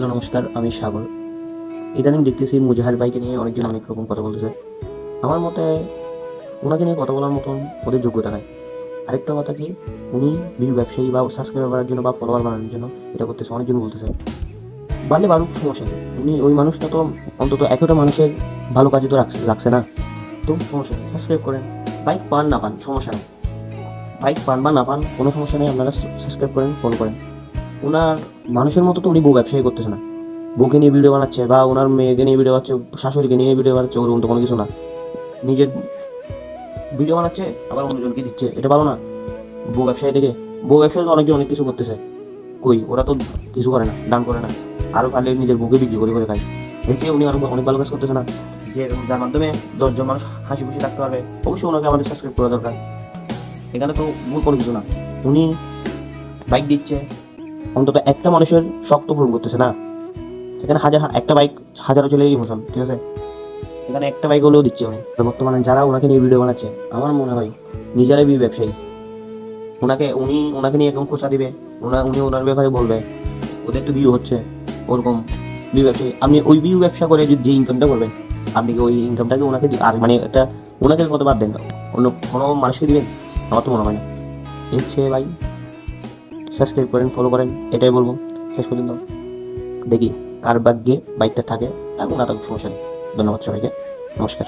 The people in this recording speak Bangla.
হ্যালো নমস্কার, আমি সাগর। ইদানিং দেখতেছি মুজাহার ভাইকে নিয়ে অনেকজন অনেক রকম কথা বলতেছে। আমার মতে ওনাকে নিয়ে কথা বলার মতন ওদের যোগ্যতা নাই। আরেকটা কথা কি, উনি ভিউ ব্যবসায়ী বা সাবস্ক্রাইবার বাড়ার জন্য বা ফলোয়ার বাড়ানোর জন্য এটা করতেছে, অনেকজন বলতেছে। বাড়লে বাড়ুক, সমস্যা নেই। উনি ওই মানুষটা তো অন্তত একটা মানুষের ভালো কাজে তো লাগছে না, তো সমস্যা নেই, সাবস্ক্রাইব করেন। বাইক পান না পান সমস্যা নেই, বাইক পান বা না পান কোনো সমস্যা নেই, আপনারা সাবস্ক্রাইব করেন, ফলো করেন। ওনার মানুষের মতো তো উনি বউ ব্যবসায়ী করতেছে না। বউকে নিয়ে ভিডিও বানাচ্ছে বা ওনার মেয়েকে নিয়ে ভিডিও বানাচ্ছে, শাশুড়িকে নিয়ে ভিডিও বানাচ্ছে, ওরকম তো কোনো কিছু না। নিজের ভিডিও বানাচ্ছে আবার অন্যজনকে দিচ্ছে, এটা ভালো না। বউ ব্যবসায়ী থেকে, বউ ব্যবসায়ী তো অনেকে অনেক কিছু করতেছে, কই ওরা তো কিছু করে না, দান করে না, আরো পারলে নিজের বউকে বিক্রি করে করে খায়। এতে উনি আরো অনেক ভালো কাজ করতেছে না, যে যার মাধ্যমে 10 জন মানুষ হাসি খুশি থাকতে পারবে। অবশ্যই ওনাকে আমাদের সাবস্ক্রাইব করা দরকার, এখানে তো ভুল কোনো কিছু না। উনি বাইক দিচ্ছে, অন্তত একটা মানুষের শখ তো পূরণ করতেছে না। এখানে একটা বাইক হাজারো ছেলের ইমোশন, ঠিক আছে, এখানে একটা বাইক হলেও দিচ্ছে উনি। তো বর্তমানে যারা ওনাকে নিয়ে ভিডিও বানাচ্ছে, আমার মনে হয় নিজেরাই ব্যবসায়ী। ওনাকে নিয়ে একদম খোঁচা দিবে, উনি ওনার ব্যাপারে বলবে, ওদের তো ভিউ হচ্ছে, ওরকম ভিউ ব্যবসায়ী। আপনি ওই ভিউ ব্যবসা করে যে ইনকামটা করবেন, আপনি কি ওই ইনকামটাকে ওনাকে আর মানে একটা ওনাকে কত বাদ দেন, অন্য কোনো মানুষকে দিবেন? আমার তো মনে হয় না। হচ্ছে ভাই, সাবস্ক্রাইব করেন, ফলো করেন, এটাই বলবো। শেষ পর্যন্ত দেখি কার ভাগ্যে বাইকটা থাকে, থাকুক না থাকুক সমস্যা নেই। ধন্যবাদ সবাইকে, নমস্কার।